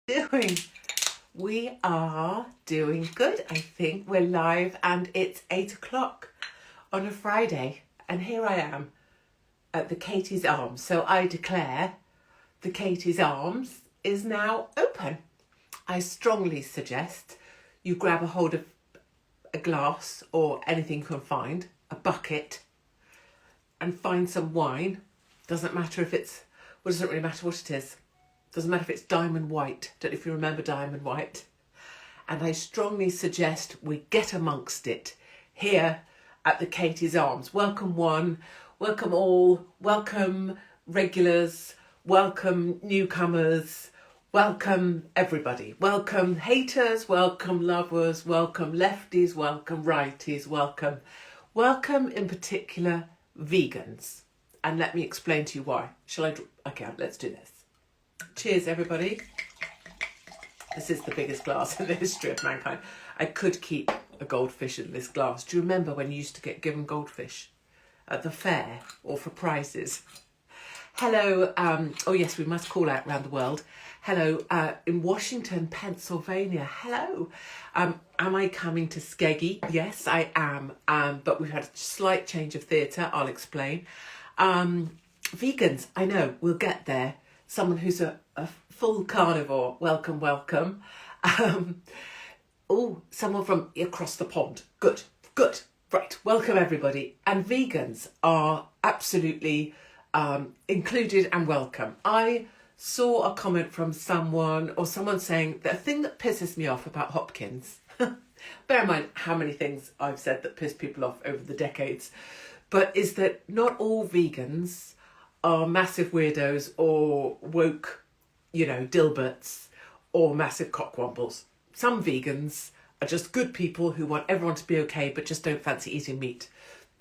Doing? We are doing good, I think. We're live and it's 8 o'clock on a Friday. And here I am at the Katie's Arms. So I declare the Katie's Arms is now open. I strongly suggest you grab a hold of a glass or anything you can find, a bucket, and find some wine. Doesn't matter if it's, well, it doesn't really matter what it is. Doesn't matter if it's diamond white. Don't know if you remember diamond white. And I strongly suggest we get amongst it here at the Katie's Arms. Welcome one, welcome all, welcome regulars, welcome newcomers, welcome everybody. Welcome haters, welcome lovers, welcome lefties, welcome righties, welcome in particular vegans. And let me explain to you why. Okay, let's do this. Cheers, everybody. This is the biggest glass in the history of mankind. I could keep a goldfish in this glass. Do you remember when you used to get given goldfish at the fair or for prizes? Hello. Oh, yes, we must call out around the world. Hello, in Washington, Pennsylvania. Hello. Am I coming to Skeggy? Yes, I am. But we've had a slight change of theatre. I'll explain. Vegans, I know, we'll get there. Someone who's a full carnivore, welcome. Someone from across the pond. Good. Right, welcome everybody. And vegans are absolutely included and welcome. I saw a comment from someone saying that a thing that pisses me off about Hopkins, bear in mind how many things I've said that piss people off over the decades, but is that not all vegans are massive weirdos or woke, dilberts or massive cockwombles. Some vegans are just good people who want everyone to be okay but just don't fancy eating meat.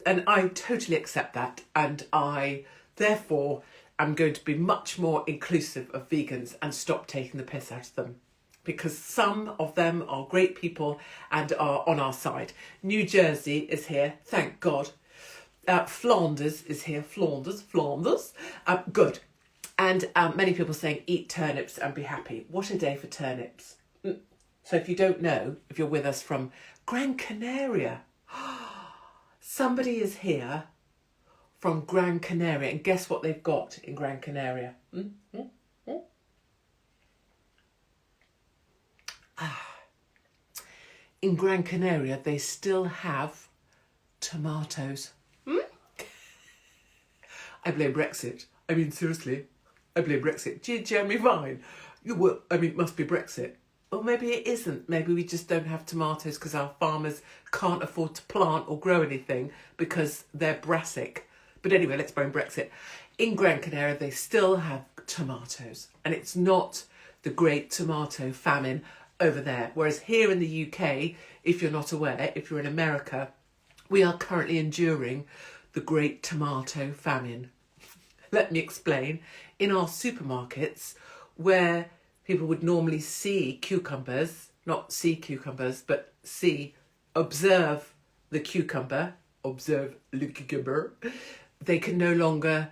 And I totally accept that, and I therefore am going to be much more inclusive of vegans and stop taking the piss out of them, because some of them are great people and are on our side. New Jersey is here, thank God. Flanders is here. Flanders. Good. And many people saying eat turnips and be happy. What a day for turnips. So if you don't know, if you're with us from Gran Canaria, somebody is here from Gran Canaria, and guess what they've got in Gran Canaria? In Gran Canaria, they still have tomatoes. I blame Brexit. I mean, seriously, I blame Brexit. Jeremy Vine. It must be Brexit. Or maybe it isn't. Maybe we just don't have tomatoes because our farmers can't afford to plant or grow anything because they're brassic. But anyway, let's blame Brexit. In Gran Canaria, they still have tomatoes. And it's not the great tomato famine over there. Whereas here in the UK, if you're not aware, if you're in America, we are currently enduring the great tomato famine. Let me explain. In our supermarkets, where people would normally see cucumbers, not see cucumbers, but observe the cucumber, observe le cucumber, they can no longer,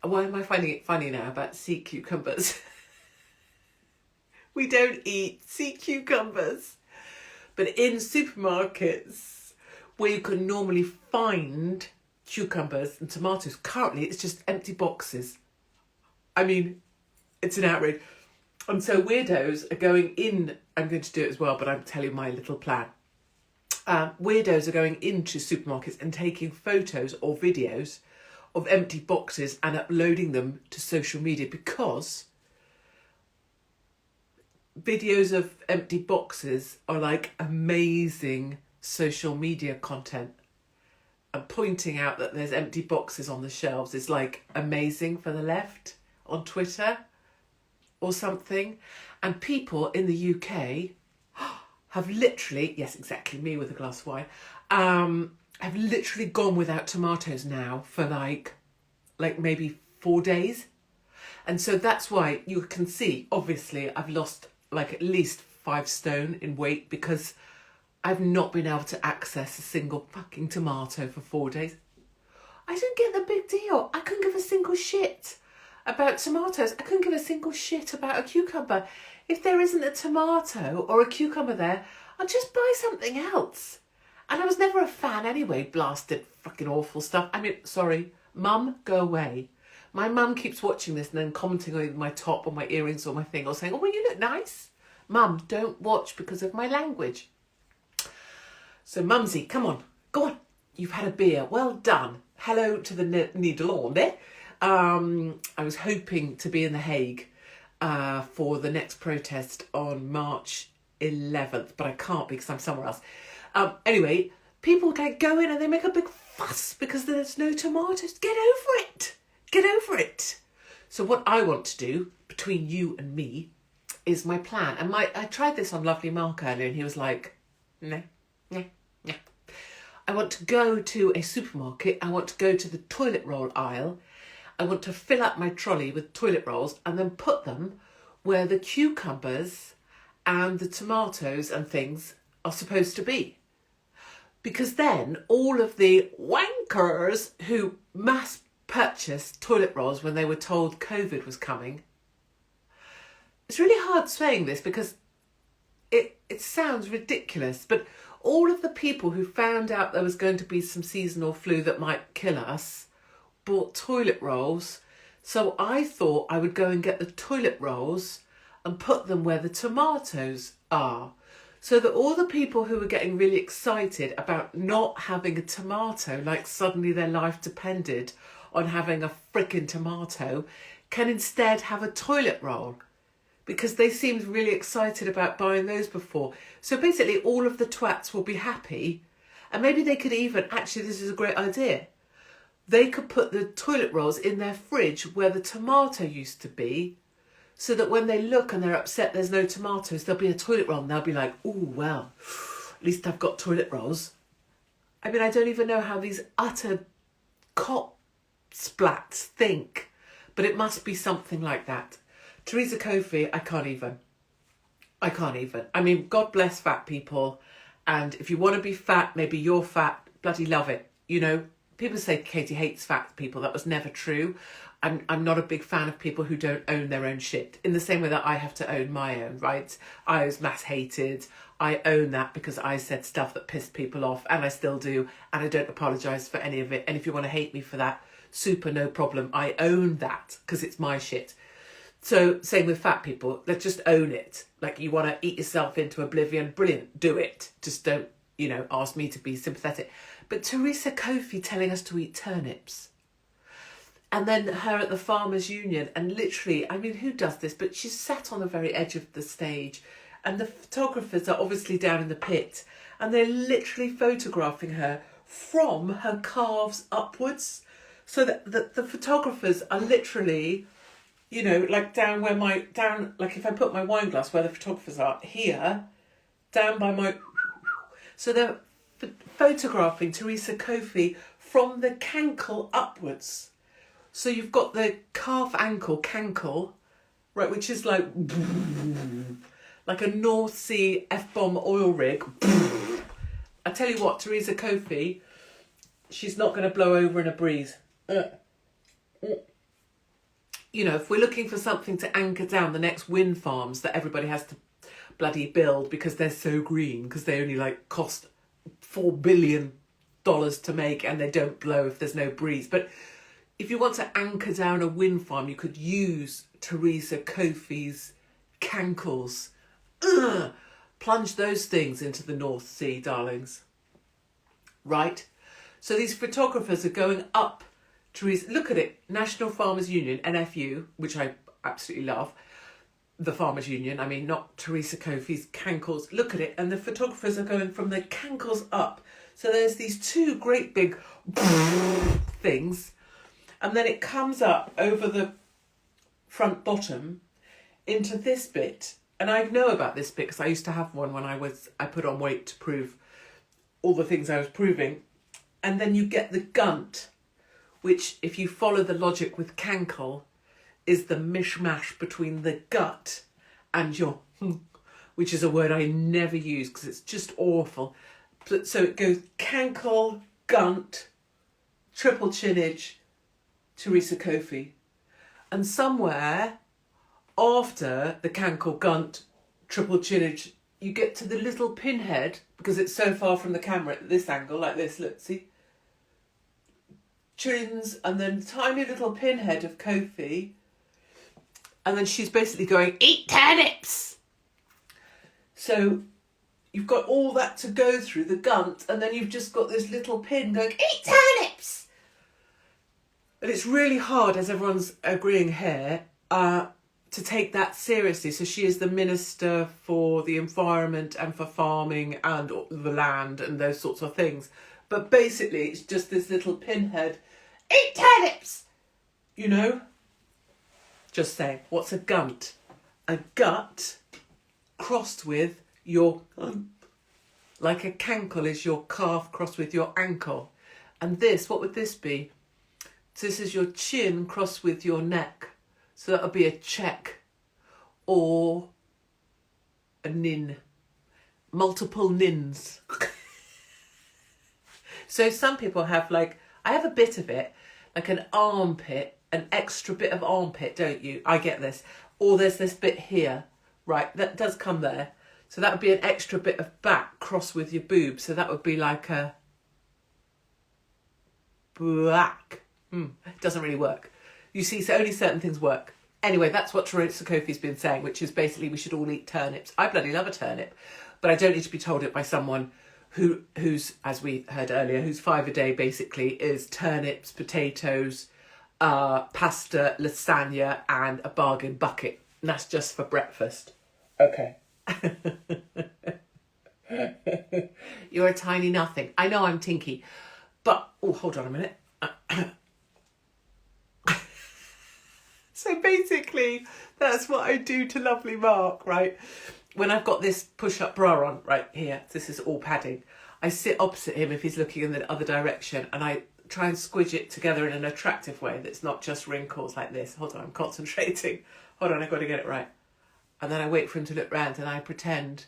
why am I finding it funny now about sea cucumbers? We don't eat sea cucumbers. But in supermarkets, where you can normally find cucumbers and tomatoes, currently it's just empty boxes. I mean, it's an outrage. And so weirdos are going in, I'm going to do it as well, but I'm telling you my little plan. Weirdos are going into supermarkets and taking photos or videos of empty boxes and uploading them to social media, because videos of empty boxes are like amazing social media content. And pointing out that there's empty boxes on the shelves is like amazing for the left on Twitter or something. And people in the UK have literally, yes, exactly, me with a glass of wine, have literally gone without tomatoes now for like maybe 4 days. And so that's why you can see, obviously, I've lost like at least 5 stone in weight because I've not been able to access a single fucking tomato for 4 days. I didn't get the big deal. I couldn't give a single shit about tomatoes. I couldn't give a single shit about a cucumber. if there isn't a tomato or a cucumber there, I'll just buy something else. And I was never a fan anyway, blasted fucking awful stuff. I mean, sorry, Mum, go away. My mum keeps watching this and then commenting on my top or my earrings or my thing or saying, oh, well, you look nice. Mum, don't watch because of my language. So, Mumsy, come on, go on. You've had a beer. Well done. Hello to the Nederlanden. I was hoping to be in The Hague for the next protest on March 11th, but I can't because I'm somewhere else. Anyway, people go in and they make a big fuss because there's no tomatoes. Get over it. Get over it. So what I want to do between you and me is my plan. And I tried this on Lovely Mark earlier and he was like, no. I want to go to a supermarket. I want to go to the toilet roll aisle. I want to fill up my trolley with toilet rolls and then put them where the cucumbers and the tomatoes and things are supposed to be. Because then all of the wankers who mass purchased toilet rolls when they were told COVID was coming. It's really hard saying this because it sounds ridiculous, but all of the people who found out there was going to be some seasonal flu that might kill us bought toilet rolls. So I thought I would go and get the toilet rolls and put them where the tomatoes are. So that all the people who were getting really excited about not having a tomato, like suddenly their life depended on having a frickin' tomato, can instead have a toilet roll. Because they seemed really excited about buying those before. So basically all of the twats will be happy. And maybe they could even, actually this is a great idea, they could put the toilet rolls in their fridge where the tomato used to be, so that when they look and they're upset there's no tomatoes, there'll be a toilet roll and they'll be like, oh, well, at least I've got toilet rolls. I mean, I don't even know how these utter cop splats think, but it must be something like that. Theresa Kofi, I can't even. I mean, God bless fat people. And if you want to be fat, maybe you're fat, bloody love it. You know, people say Katie hates fat people. That was never true. I'm not a big fan of people who don't own their own shit. In the same way that I have to own my own, right? I was mass hated. I own that because I said stuff that pissed people off, and I still do. And I don't apologise for any of it. And if you want to hate me for that, super, no problem. I own that because it's my shit. So same with fat people. Let's just own it. Like, you want to eat yourself into oblivion, brilliant, do it. Just don't, ask me to be sympathetic. But Theresa Kofi telling us to eat turnips. And then her at the Farmers Union, and literally, I mean, who does this? But she's sat on the very edge of the stage and the photographers are obviously down in the pit and they're literally photographing her from her calves upwards. So that the photographers are literally, like like if I put my wine glass where the photographers are, here, down by my... So they're photographing Theresa Kofi from the cankle upwards. So you've got the calf ankle, cankle, right, which is like a North Sea F-bomb oil rig. I tell you what, Theresa Kofi, she's not going to blow over in a breeze. If we're looking for something to anchor down the next wind farms that everybody has to bloody build because they're so green, because they only cost $4 billion to make and they don't blow if there's no breeze. But if you want to anchor down a wind farm, you could use Theresa Kofi's cankles. Plunge those things into the North Sea, darlings. Right? So these photographers are going up Theresa. Look at it. National Farmers Union, NFU, which I absolutely love. The Farmers Union, I mean, not Theresa Kofi's cankles. Look at it. And the photographers are going from the cankles up. So there's these two great big things. And then it comes up over the front bottom into this bit. And I know about this bit because I used to have one when I put on weight to prove all the things I was proving. And then you get the gunt, which, if you follow the logic with cankle, is the mishmash between the gut and your, which is a word I never use because it's just awful. So it goes cankle, gunt, triple chinage, Theresa Kofi. And somewhere after the cankle, gunt, triple chinage, you get to the little pinhead, because it's so far from the camera at this angle, like this, look, see? Chins, and then tiny little pinhead of Kofi. And then she's basically going, eat turnips! So you've got all that to go through, the gunt, and then you've just got this little pin going, eat turnips! And it's really hard, as everyone's agreeing here, to take that seriously. So she is the Minister for the Environment and for Farming and the land and those sorts of things. But basically, it's just this little pinhead, eat turnips! You know? Just saying, what's a gunt? A gut crossed with your, like a cankle is your calf crossed with your ankle. And this, what would this be? So this is your chin crossed with your neck. So that would be a check or a nin. Multiple nins. So some people have like, I have a bit of it, like an armpit, an extra bit of armpit, don't you? I get this. Or there's this bit here, right? That does come there. So that would be an extra bit of back crossed with your boob. So that would be like a black. Doesn't really work. You see, so only certain things work. Anyway, that's what Teresa Kofi's been saying, which is basically we should all eat turnips. I bloody love a turnip, but I don't need to be told it by someone who's, as we heard earlier, who's 5 a day basically is turnips, potatoes, pasta, lasagna, and a bargain bucket. And that's just for breakfast. Okay. You're a tiny nothing. I know I'm tinky, but, oh, hold on a minute. So basically, that's what I do to lovely Mark, right? When I've got this push-up bra on, right here, this is all padding, I sit opposite him if he's looking in the other direction, and I try and squidge it together in an attractive way that's not just wrinkles like this. Hold on, I'm concentrating. Hold on, I've got to get it right. And then I wait for him to look round and I pretend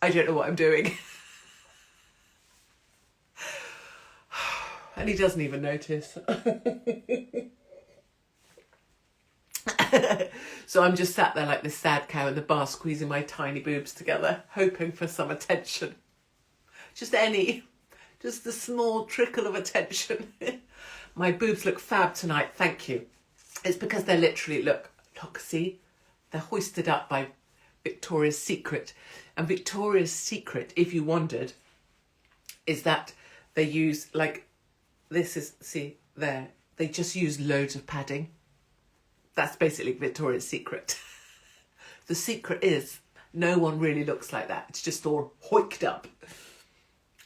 I don't know what I'm doing. And he doesn't even notice. So I'm just sat there like this sad cow in the bar, squeezing my tiny boobs together, hoping for some attention. Just a small trickle of attention. My boobs look fab tonight, thank you. It's because they're literally, look, see? They're hoisted up by Victoria's Secret. And Victoria's Secret, if you wondered, is that they use, like, this is, see, there. They just use loads of padding. That's basically Victoria's Secret. The secret is no one really looks like that. It's just all hoiked up.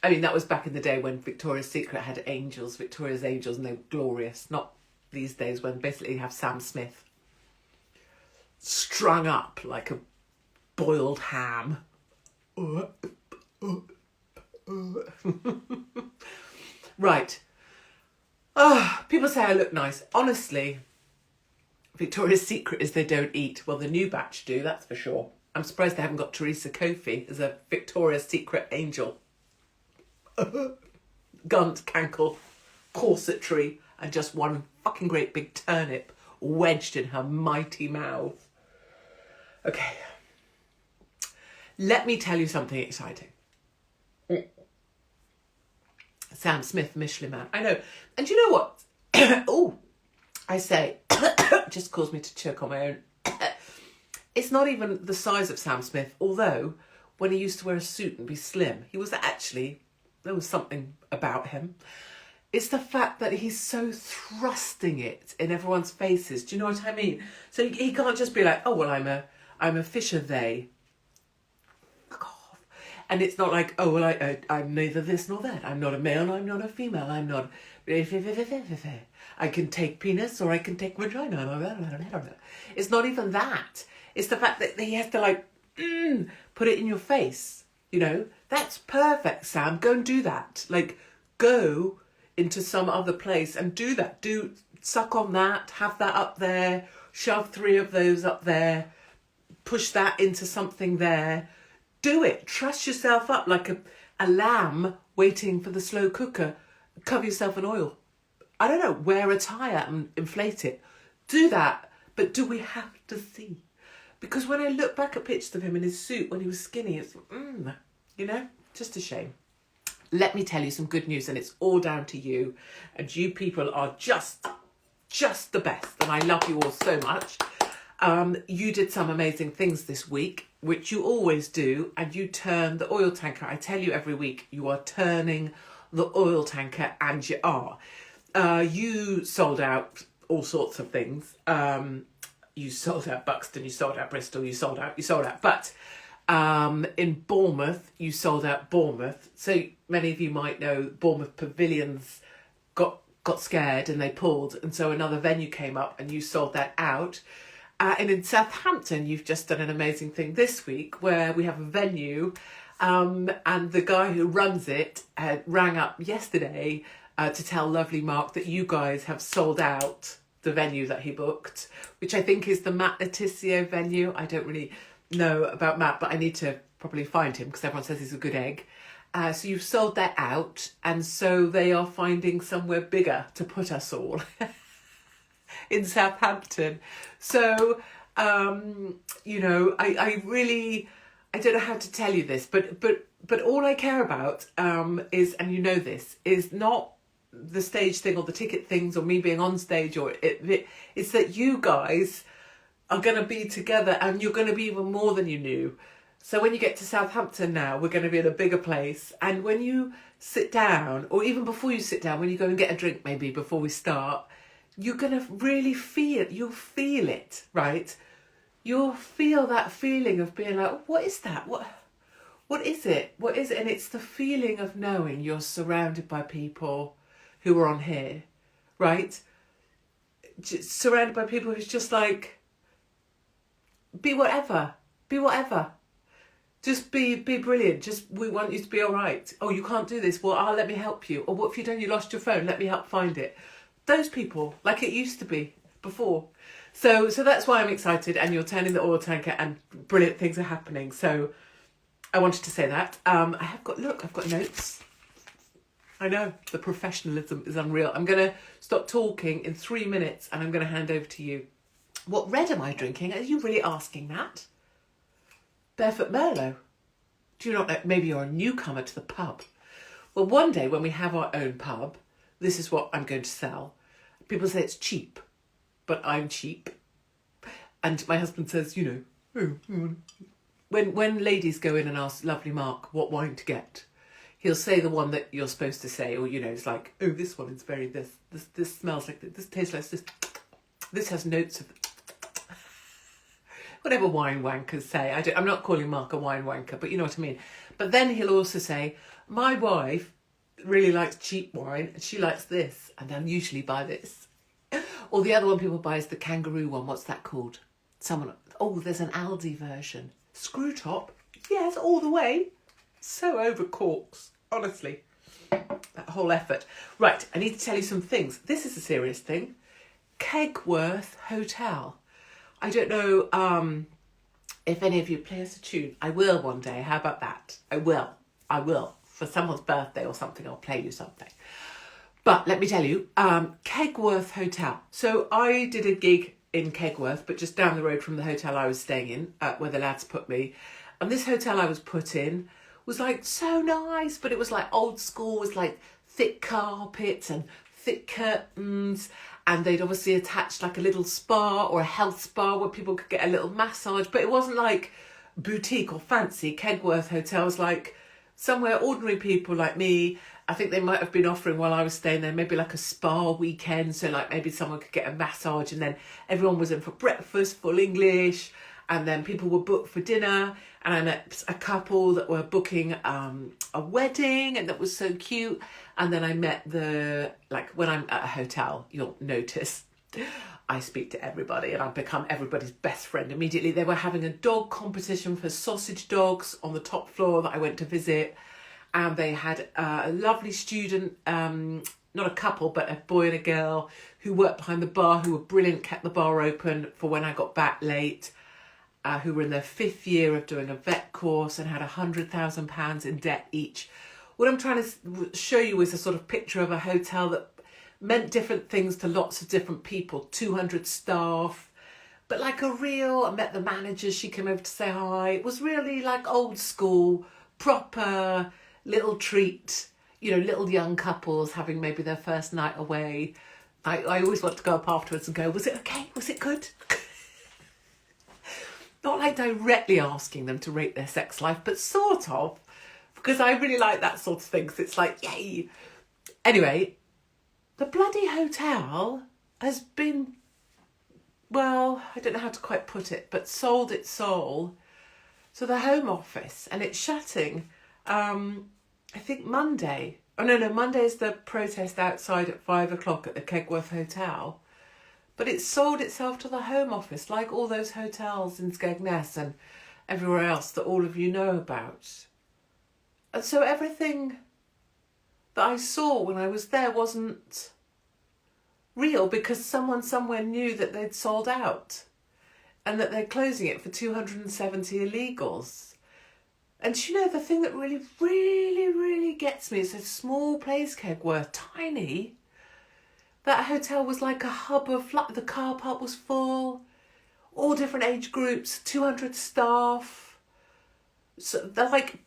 I mean, that was back in the day when Victoria's Secret had angels, Victoria's angels, and they were glorious. Not these days when basically you have Sam Smith strung up like a boiled ham. Right. People say I look nice. Honestly, Victoria's Secret is they don't eat. Well, the new batch do, that's for sure. I'm surprised they haven't got Teresa Kofi as a Victoria's Secret angel. Gunt, cankle, corsetry, and just one fucking great big turnip wedged in her mighty mouth. Okay. Let me tell you something exciting. Sam Smith, Michelin Man. I know. And you know what? Oh, I say, just caused me to choke on my own. It's not even the size of Sam Smith, although when he used to wear a suit and be slim, he was actually, there was something about him. It's the fact that he's so thrusting it in everyone's faces. Do you know what I mean? So he can't just be like, oh, well, I'm a fisher, they. And it's not like, oh, well, I'm neither this nor that. I'm not a male, I'm not a female, I'm not... I can take penis or I can take vagina. It's not even that. It's the fact that he has to, like, put it in your face. You know? That's perfect, Sam. Go and do that. Like, go into some other place and do that. Suck on that, have that up there, shove 3 of those up there, push that into something there. Do it. Truss yourself up like a lamb waiting for the slow cooker. Cover yourself in oil. I don't know, wear a tyre and inflate it. Do that. But do we have to see? Because when I look back at pictures of him in his suit when he was skinny, it's, just a shame. Let me tell you some good news, and it's all down to you. And you people are just the best. And I love you all so much. You did some amazing things this week, which you always do. And you turned the oil tanker. I tell you every week, you are turning the oil tanker, and you are. You sold out all sorts of things. You sold out Buxton, you sold out Bristol, you sold out. But in Bournemouth, you sold out Bournemouth. So many of you might know Bournemouth Pavilions got scared and they pulled. And so another venue came up and you sold that out. And in Southampton, you've just done an amazing thing this week where we have a venue and the guy who runs it rang up yesterday to tell lovely Mark that you guys have sold out the venue that he booked, which I think is the Matt Letizia venue. I don't really know about Matt, but I need to probably find him because everyone says he's a good egg. So you've sold that out, and so they are finding somewhere bigger to put us all in Southampton. So, I don't know how to tell you this, but all I care about is, and you know this, is not the stage thing or the ticket things or me being on stage, or it's that you guys are going to be together and you're going to be even more than you knew. So when you get to Southampton now, we're going to be in a bigger place. And when you sit down, or even before you sit down, when you go and get a drink maybe before we start, you're going to really you'll feel it, right? You'll feel that feeling of being like, what is that? What is it? What is it? And it's the feeling of knowing you're surrounded by people who are on here, right? Just surrounded by people who's just like, be whatever. Just be brilliant. Just, we want you to be all right. Oh, you can't do this. Well, let me help you. Or what have you done? You lost your phone. Let me help find it. Those people, like it used to be before. So that's why I'm excited. And you're turning the oil tanker and brilliant things are happening. So I wanted to say that. I've got notes. I know, the professionalism is unreal. I'm going to stop talking in 3 minutes and I'm going to hand over to you. What red am I drinking? Are you really asking that? Barefoot Merlot. Do you not know? Maybe you're a newcomer to the pub. Well, one day when we have our own pub, this is what I'm going to sell. People say it's cheap, but I'm cheap. And my husband says, when ladies go in and ask lovely Mark what wine to get, he'll say the one that you're supposed to say, or, it's like, oh, this one is very this smells like this tastes like this has notes of whatever wine wankers say. I'm not calling Mark a wine wanker, but you know what I mean. But then he'll also say, my wife really likes cheap wine and she likes this, and I'll usually buy this. Or the other one people buy is the kangaroo one. What's that called? There's an Aldi version. Screw top. Yes, all the way. So over corks, honestly. That whole effort. Right, I need to tell you some things. This is a serious thing. Kegworth Hotel. I don't know if any of you play us a tune. I will one day. How about that? I will. For someone's birthday or something, I'll play you something. But let me tell you, Kegworth Hotel. So I did a gig in Kegworth, but just down the road from the hotel I was staying in, where the lads put me. And this hotel I was put in was like so nice, but it was like old school, with like thick carpets and thick curtains. And they'd obviously attached like a little spa or a health spa where people could get a little massage. But it wasn't like boutique or fancy. Kegworth Hotel was like somewhere ordinary people like me. I think they might have been offering while I was staying there, maybe like a spa weekend. So like maybe someone could get a massage and then everyone was in for breakfast, full English. And then people were booked for dinner. And I met a couple that were booking a wedding, and that was so cute. And then I met when I'm at a hotel, you'll notice I speak to everybody and I've become everybody's best friend immediately. They were having a dog competition for sausage dogs on the top floor that I went to visit. And they had a lovely student, not a couple, but a boy and a girl who worked behind the bar, who were brilliant, kept the bar open for when I got back late. Who were in their 5th year of doing a vet course and had £100,000 in debt each. What I'm trying to show you is a sort of picture of a hotel that meant different things to lots of different people. 200 staff, But like a real, I met the manager, she came over to say hi. It was really like old school, proper little treat, you know, little young couples having maybe their first night away. I always want to go up afterwards and go, was it okay? Was it good? Not like directly asking them to rate their sex life, but sort of, because I really like that sort of thing, because it's like, yay. Anyway, the bloody hotel has been, well, I don't know how to quite put it, but sold its soul to the Home Office, and it's shutting, I think Monday. Oh, no, Monday is the protest outside at 5 o'clock at the Kegworth Hotel. But it's sold itself to the Home Office, like all those hotels in Skegness and everywhere else that all of you know about. And so everything that I saw when I was there wasn't real, because someone somewhere knew that they'd sold out and that they're closing it for 270 illegals. And you know, the thing that really, really, really gets me is a small place, Kegworth, tiny. That hotel was like a hub of, the car park was full, all different age groups, 200 staff. So they're like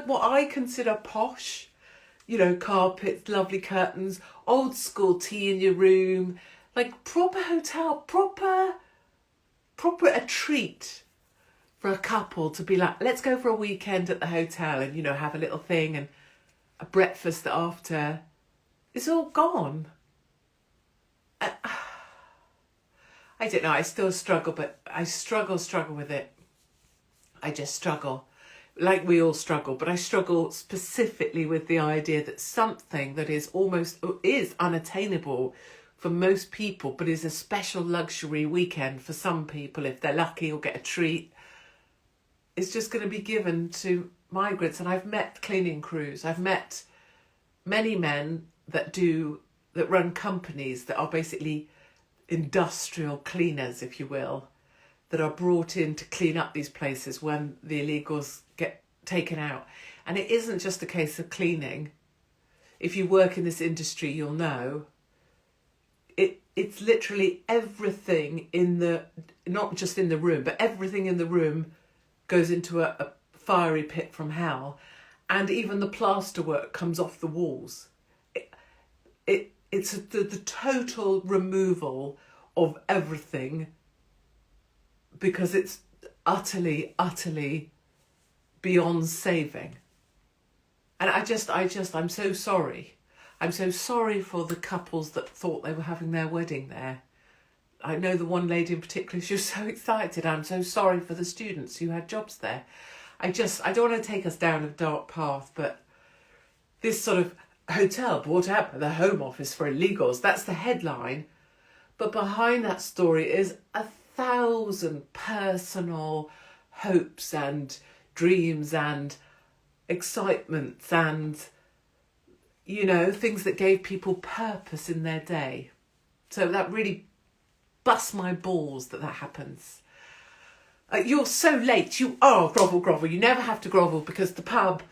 what I consider posh, you know, carpets, lovely curtains, old school tea in your room, like proper hotel, proper a treat for a couple to be like, let's go for a weekend at the hotel and, you know, have a little thing and a breakfast after. It's all gone. I don't know, I still struggle, but I struggle with it. I just struggle. Like we all struggle, but I struggle specifically with the idea that something that is unattainable for most people, but is a special luxury weekend for some people, if they're lucky or get a treat, is just going to be given to migrants. And I've met cleaning crews. I've met many men that run companies that are basically industrial cleaners, if you will, that are brought in to clean up these places when the illegals get taken out. And it isn't just a case of cleaning. If you work in this industry, you'll know it's literally everything not just in the room, but everything in the room goes into a fiery pit from hell, and even the plasterwork comes off the walls. It's the total removal of everything, because it's utterly beyond saving. And I'm so sorry. I'm so sorry for the couples that thought they were having their wedding there. I know the one lady in particular, she was so excited. I'm so sorry for the students who had jobs there. I don't want to take us down a dark path, but this sort of hotel bought out by the Home Office for illegals, that's the headline. But behind that story is 1,000 personal hopes and dreams and excitements and, you know, things that gave people purpose in their day. So that really busts my balls that happens. You're so late. You are grovel. You never have to grovel because the pub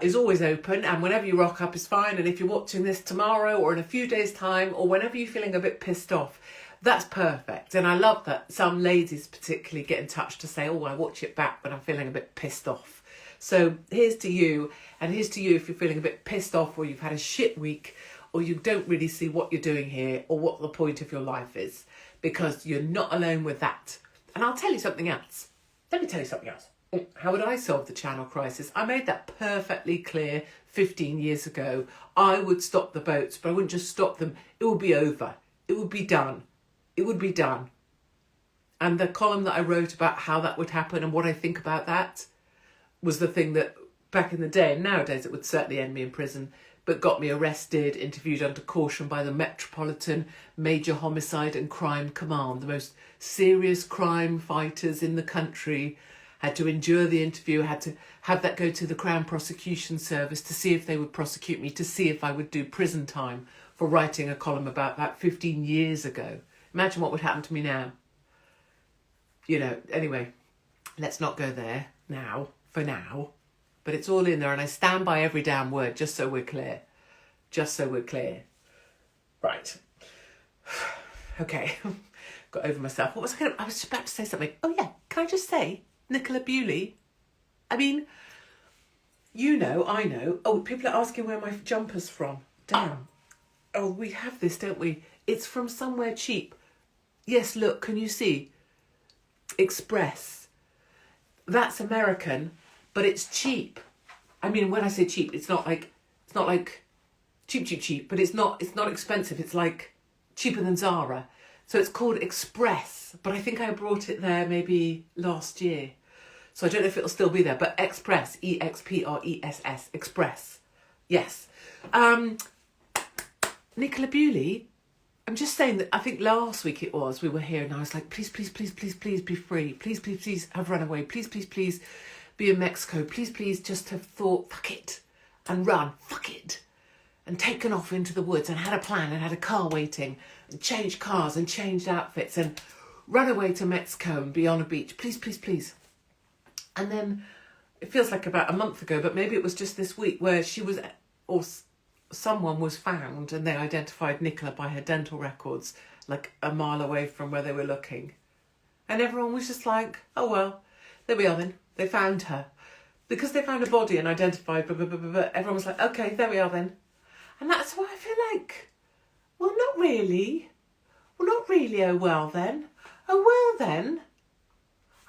is always open, and whenever you rock up is fine. And if you're watching this tomorrow or in a few days' time, or whenever you're feeling a bit pissed off, that's perfect. And I love that some ladies particularly get in touch to say, oh, I watch it back when I'm feeling a bit pissed off. So here's to you, and here's to you if you're feeling a bit pissed off, or you've had a shit week, or you don't really see what you're doing here or what the point of your life is, because you're not alone with that. And I'll tell you something else. Let me tell you something else. How would I solve the Channel crisis? I made that perfectly clear 15 years ago. I would stop the boats, but I wouldn't just stop them. It would be over. It would be done. It would be done. And the column that I wrote about how that would happen and what I think about that was the thing that back in the day, and nowadays it would certainly end me in prison, but got me arrested, interviewed under caution by the Metropolitan Major Homicide and Crime Command. The most serious crime fighters in the country had to endure the interview, had to have that go to the Crown Prosecution Service to see if they would prosecute me, to see if I would do prison time for writing a column about that 15 years ago. Imagine what would happen to me now. You know, anyway, let's not go there now, for now. But it's all in there, and I stand by every damn word, just so we're clear. Just so we're clear. Right. Okay. got over myself. What was I going to... I was about to say something. Oh, yeah. Can I just say, Nicola Bewley? I mean, you know, I know. Oh, people are asking where my jumper's from. Damn. Oh, we have this, don't we? It's from somewhere cheap. Yes, look, can you see? Express. That's American, but it's cheap. I mean, when I say cheap, it's not like cheap, but it's not expensive. It's like cheaper than Zara. So it's called Express, but I think I brought it there maybe last year. So I don't know if it'll still be there, but Express, Express, Express. Yes. Nicola Bewley, I'm just saying that I think last week it was, we were here and I was like, please, please, please, please, please be free. Please, please, please have run away. Please, please, please be in Mexico. Please, please just have thought, fuck it, and run, fuck it. And taken off into the woods and had a plan and had a car waiting and changed cars and changed outfits and run away to Mexico and be on a beach. Please, please, please. And then it feels like about a month ago, but maybe it was just this week where she was, or someone was found and they identified Nicola by her dental records, like a mile away from where they were looking. And everyone was just like, oh, well, there we are then. They found her. Because they found a body and identified, everyone was like, okay, there we are then. And that's why I feel like, well, not really. Well, not really, oh, well, then. Oh, well, then.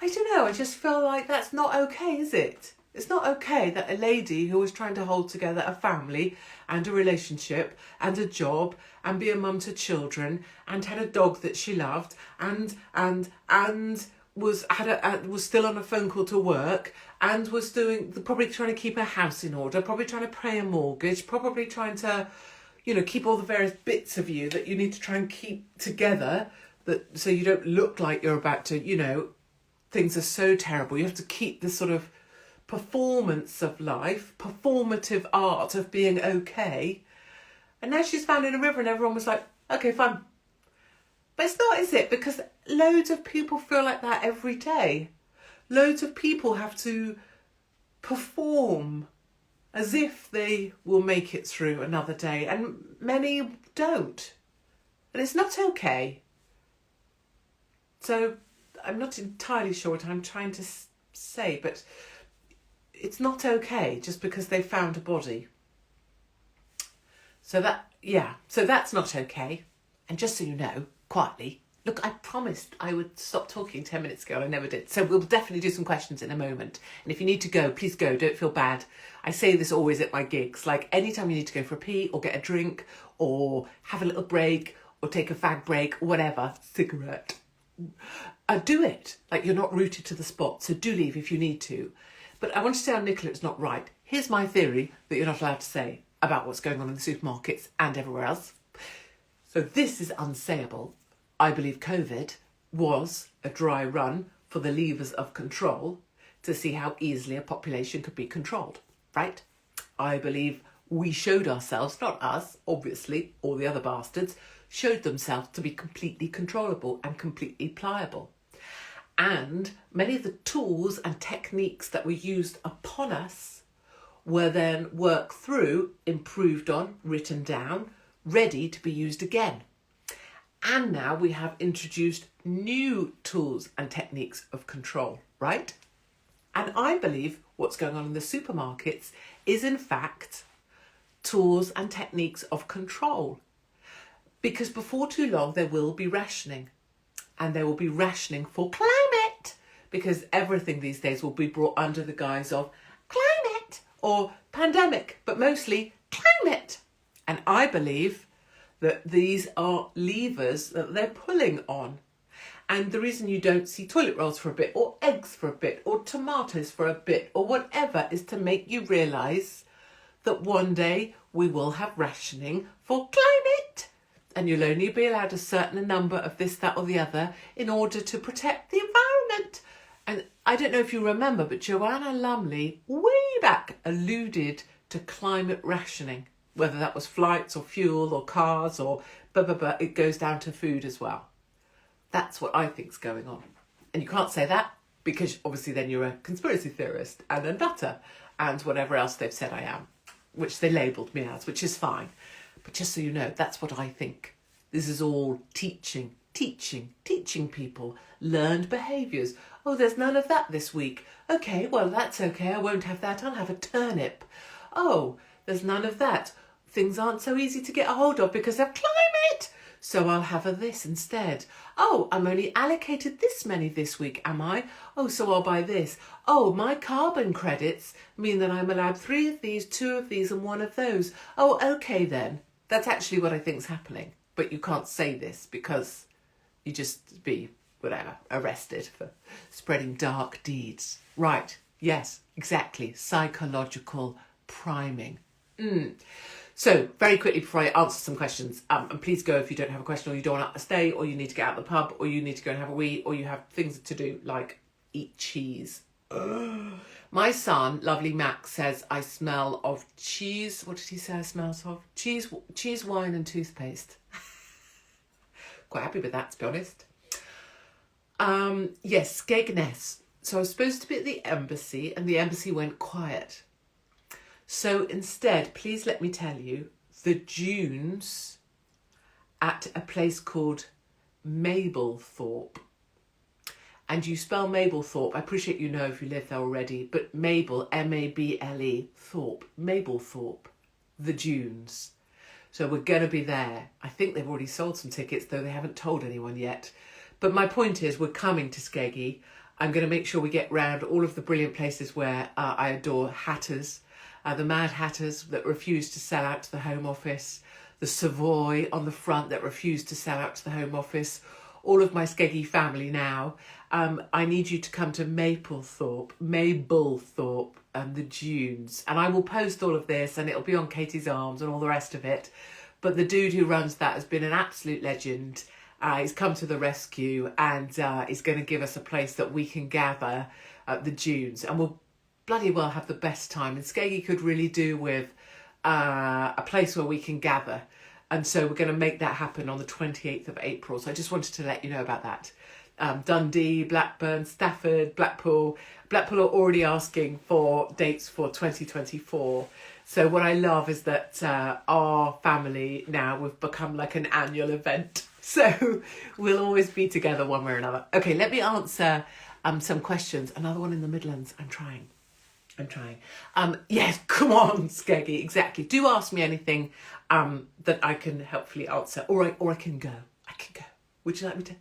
I don't know, I just feel like that's not okay, is it? It's not okay that a lady who was trying to hold together a family and a relationship and a job and be a mum to children and had a dog that she loved and was still on a phone call to work and was probably trying to keep her house in order, probably trying to pay a mortgage, probably trying to, keep all the various bits of you that you need to try and keep together, that so you don't look like you're about to, things are so terrible. You have to keep this sort of performance of life, performative art of being okay. And now she's found in a river and everyone was like, okay, fine. But it's not, is it? Because loads of people feel like that every day. Loads of people have to perform as if they will make it through another day. And many don't. And it's not okay. So I'm not entirely sure what I'm trying to say, but it's not okay just because they found a body. So that's not okay. And just so you know, quietly, look, I promised I would stop talking 10 minutes ago and I never did. So we'll definitely do some questions in a moment. And if you need to go, please go. Don't feel bad. I say this always at my gigs. Like anytime you need to go for a pee or get a drink or have a little break or take a fag break or whatever, cigarette, do it. Like you're not rooted to the spot. So do leave if you need to. But I want to say on Nicola, it's not right. Here's my theory that you're not allowed to say about what's going on in the supermarkets and everywhere else. So this is unsayable. I believe COVID was a dry run for the levers of control to see how easily a population could be controlled, right? I believe we showed ourselves, not us, obviously, all the other bastards, showed themselves to be completely controllable and completely pliable. And many of the tools and techniques that were used upon us were then worked through, improved on, written down, ready to be used again. And now we have introduced new tools and techniques of control, right? And I believe what's going on in the supermarkets is in fact tools and techniques of control. Because before too long there will be rationing. And there will be rationing for climate. Because everything these days will be brought under the guise of climate or pandemic, but mostly climate. And I believe that these are levers that they're pulling on. And the reason you don't see toilet rolls for a bit, or eggs for a bit, or tomatoes for a bit, or whatever, is to make you realise that one day we will have rationing for climate. And you'll only be allowed a certain number of this, that, or the other in order to protect the environment. And I don't know if you remember, but Joanna Lumley, way back, alluded to climate rationing. Whether that was flights or fuel or cars or it goes down to food as well. That's what I think's going on. And you can't say that because obviously then you're a conspiracy theorist and a nutter and whatever else they've said I am, which they labelled me as, which is fine. But just so you know, that's what I think. This is all teaching teaching people learned behaviours. Oh, there's none of that this week. Okay, well, that's okay. I won't have that. I'll have a turnip. Oh, there's none of that. Things aren't so easy to get a hold of because of climate. So I'll have a this instead. Oh, I'm only allocated this many this week, am I? Oh, so I'll buy this. Oh, my carbon credits mean that I'm allowed 3 of these, 2 of these and 1 of those. Oh, okay then. That's actually what I think's happening. But you can't say this because you just be, whatever, arrested for spreading dark deeds. Right, yes, exactly. Psychological priming. So, very quickly before I answer some questions, and please go if you don't have a question or you don't want to stay or you need to get out of the pub or you need to go and have a wee or you have things to do like eat cheese. My son, lovely Max, says I smell of cheese. What did he say I smells of? Cheese, wine and toothpaste. Quite happy with that, to be honest. Yes, Skegness. So I was supposed to be at the embassy and the embassy went quiet. So instead, please let me tell you, the dunes at a place called Mablethorpe. And you spell Mablethorpe, I appreciate you know if you live there already, but Mabel, M-A-B-L-E, Thorpe, Mablethorpe, the dunes. So we're going to be there. I think they've already sold some tickets, though they haven't told anyone yet. But my point is, we're coming to Skeggy. I'm going to make sure we get round all of the brilliant places where I adore hatters. The Mad Hatters that refuse to sell out to the Home Office, the Savoy on the front that refused to sell out to the Home Office, all of my Skeggy family now. I need you to come to Mablethorpe, and the dunes. And I will post all of this and it'll be on Katie's Arms and all the rest of it. But the dude who runs that has been an absolute legend. He's come to the rescue and he's going to give us a place that we can gather at the dunes. And we'll bloody well have the best time. And Skeggy could really do with a place where we can gather. And so we're going to make that happen on the 28th of April. So I just wanted to let you know about that. Dundee, Blackburn, Stafford, Blackpool. Blackpool are already asking for dates for 2024. So what I love is that our family now, we've become like an annual event. So we'll always be together one way or another. Okay, let me answer some questions. Another one in the Midlands. I'm trying. Yes, come on, Skeggy. Exactly. Do ask me anything that I can helpfully answer, or I can go. Would you like me to?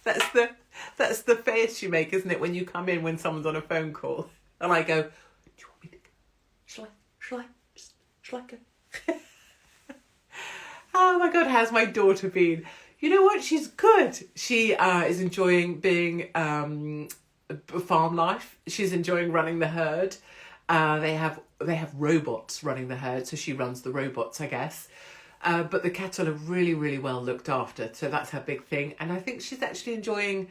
That's the face you make, isn't it, when you come in when someone's on a phone call, and I go, do you want me to go? Shall I go? Oh my God, how's my daughter been? You know what? She's good. She is enjoying being farm life. She's enjoying running the herd. They have robots running the herd, so she runs the robots, I guess. But the cattle are really, really well looked after, so that's her big thing. And I think she's actually enjoying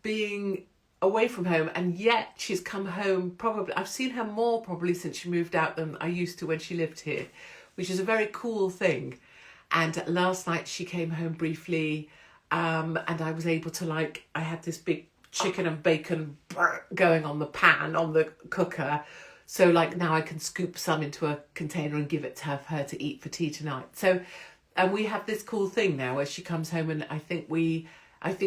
being away from home, and yet she's come home probably. I've seen her more probably since she moved out than I used to when she lived here, which is a very cool thing. And last night she came home briefly, and I was able to I had this big chicken and bacon going on the pan, on the cooker. So now I can scoop some into a container and give it to her to eat for tea tonight. So, and we have this cool thing now where she comes home, and I think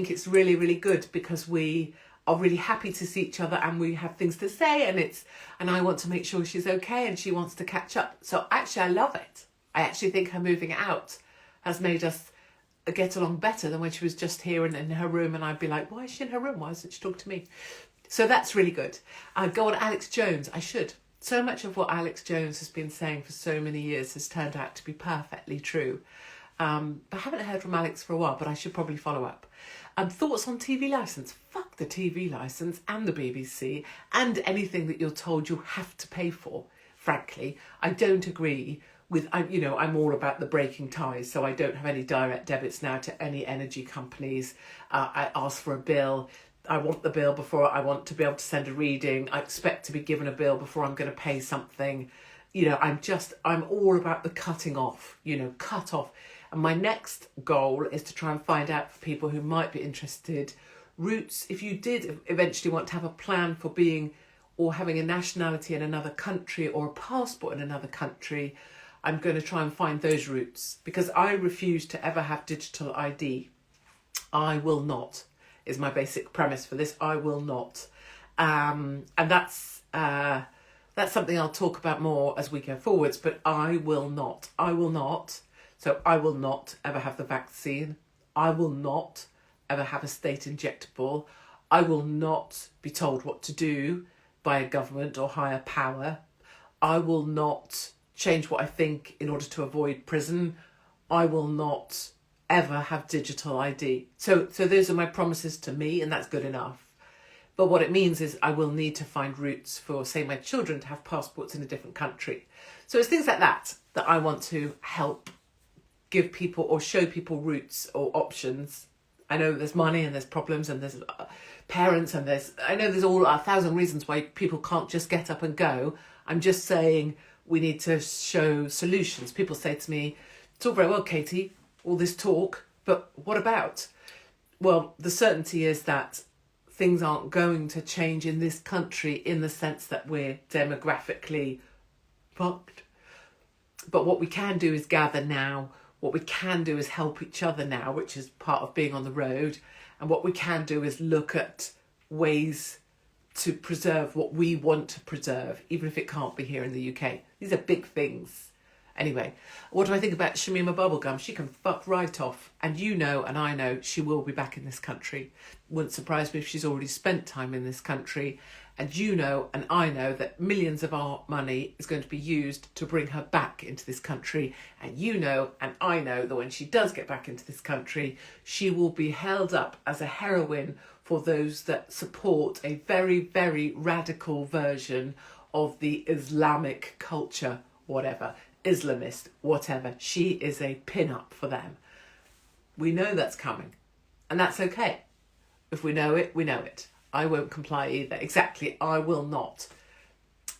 it's really, really good because we are really happy to see each other and we have things to say, and I want to make sure she's okay and she wants to catch up. So actually I love it. I actually think her moving out has made us get along better than when she was just here and in her room, and I'd be like, why is she in her room? Why doesn't she talk to me? So that's really good. Go on Alex Jones. I should. So much of what Alex Jones has been saying for so many years has turned out to be perfectly true. But I haven't heard from Alex for a while, but I should probably follow up. Thoughts on TV licence? Fuck the TV licence and the BBC and anything that you're told you have to pay for. Frankly, I don't agree with, I'm all about the breaking ties, so I don't have any direct debits now to any energy companies. I ask for a bill. I want the bill before I want to be able to send a reading. I expect to be given a bill before I'm going to pay something. I'm all about the cutting off, cut off. And my next goal is to try and find out for people who might be interested, routes, if you did eventually want to have a plan for being or having a nationality in another country or a passport in another country, I'm going to try and find those routes because I refuse to ever have digital ID. I will not is my basic premise for this. I will not. And that's something I'll talk about more as we go forwards, but I will not. I will not. So I will not ever have the vaccine. I will not ever have a state injectable. I will not be told what to do by a government or higher power. I will not change what I think in order to avoid prison. I will not ever have digital ID. So those are my promises to me, and that's good enough. But what it means is I will need to find routes for, say, my children to have passports in a different country. So it's things like that I want to help give people or show people routes or options. I know there's money and there's problems and there's parents and I know there's all 1,000 reasons why people can't just get up and go. I'm just saying we need to show solutions. People say to me, it's all very well, Katie, all this talk, but what about? Well, the certainty is that things aren't going to change in this country in the sense that we're demographically fucked. But what we can do is gather now. What we can do is help each other now, which is part of being on the road. And what we can do is look at ways to preserve what we want to preserve, even if it can't be here in the UK. These are big things. Anyway, what do I think about Shamima Bubblegum? She can fuck right off. And you know, and I know, she will be back in this country. Wouldn't surprise me if she's already spent time in this country. And you know, and I know, that millions of our money is going to be used to bring her back into this country. And you know, and I know, that when she does get back into this country, she will be held up as a heroine for those that support a very, very radical version of the Islamic culture, whatever. Islamist, whatever. She is a pin-up for them. We know that's coming, and that's okay. If we know it, we know it. I won't comply either. Exactly, I will not.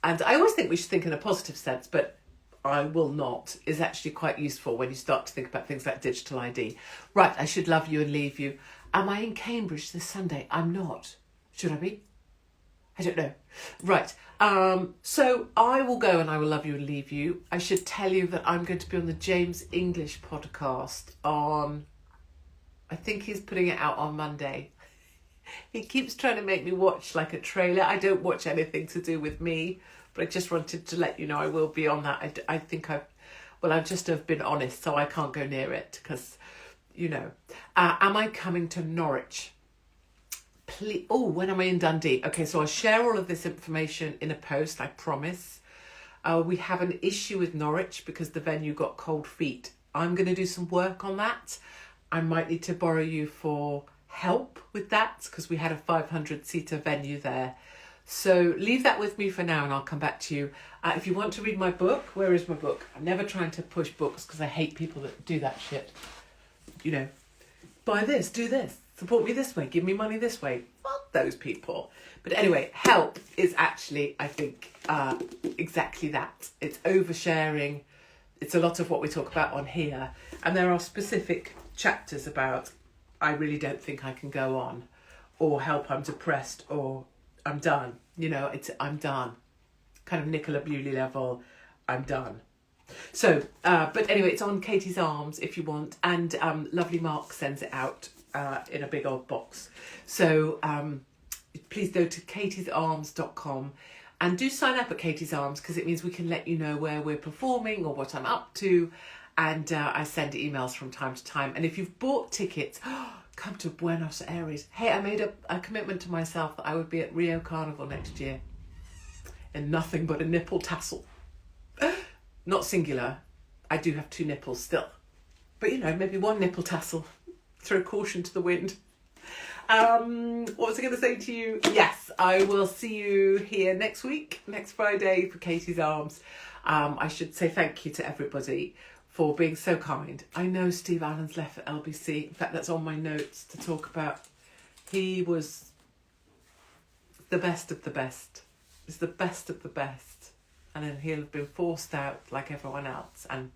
And I always think we should think in a positive sense, but I will not is actually quite useful when you start to think about things like digital ID. Right, I should love you and leave you. Am I in Cambridge this Sunday? I'm not. Should I be? I don't know. Right. So I will go and I will love you and leave you. I should tell you that I'm going to be on the James English podcast on, I think he's putting it out on Monday. He keeps trying to make me watch like a trailer. I don't watch anything to do with me, but I just wanted to let you know I will be on that. I think I just have been honest, so I can't go near it because, you know. Am I coming to Norwich? Please, when am I in Dundee? Okay, so I'll share all of this information in a post, I promise. We have an issue with Norwich because the venue got cold feet. I'm going to do some work on that. I might need to borrow you for help with that because we had a 500-seater venue there. So leave that with me for now and I'll come back to you. If you want to read my book, where is my book? I'm never trying to push books because I hate people that do that shit. You know, buy this, do this. Support me this way, give me money this way. Fuck those people. But anyway, help is actually, I think, exactly that. It's oversharing. It's a lot of what we talk about on here. And there are specific chapters about, I really don't think I can go on, or help, I'm depressed, or I'm done. You know, I'm done. Kind of Nicola Bewley level, I'm done. So, but anyway, it's on Katie's Arms if you want. And lovely Mark sends it out in a big old box. So please go to katiesarms.com and do sign up at Katie's Arms because it means we can let you know where we're performing or what I'm up to. And I send emails from time to time. And if you've bought tickets, come to Buenos Aires. Hey, I made a commitment to myself that I would be at Rio Carnival next year in nothing but a nipple tassel. Not singular. I do have 2 nipples still. But, you know, maybe 1 nipple tassel. Throw caution to the wind. What was I going to say to you? Yes, I will see you here next week, next Friday for Katie's Arms. I should say thank you to everybody for being so kind. I know Steve Allen's left at LBC. In fact, that's on my notes to talk about. He was the best of the best. He's the best of the best. And then he'll have been forced out like everyone else. And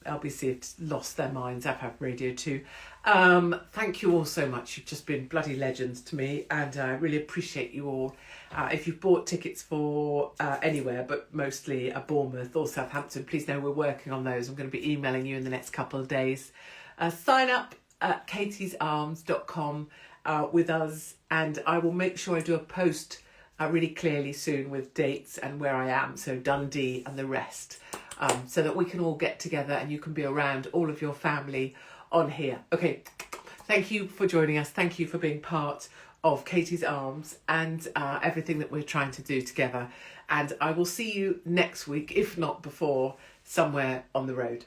LBC have lost their minds. I've had radio too. Thank you all so much. You've just been bloody legends to me, and I really appreciate you all. If you've bought tickets for anywhere, but mostly Bournemouth or Southampton, please know we're working on those. I'm going to be emailing you in the next couple of days. Sign up at katiesarms.com with us, and I will make sure I do a post really clearly soon with dates and where I am, so Dundee and the rest, so that we can all get together and you can be around all of your family on here. Okay, thank you for joining us. Thank you for being part of Katie's Arms and everything that we're trying to do together. And I will see you next week, if not before, somewhere on the road.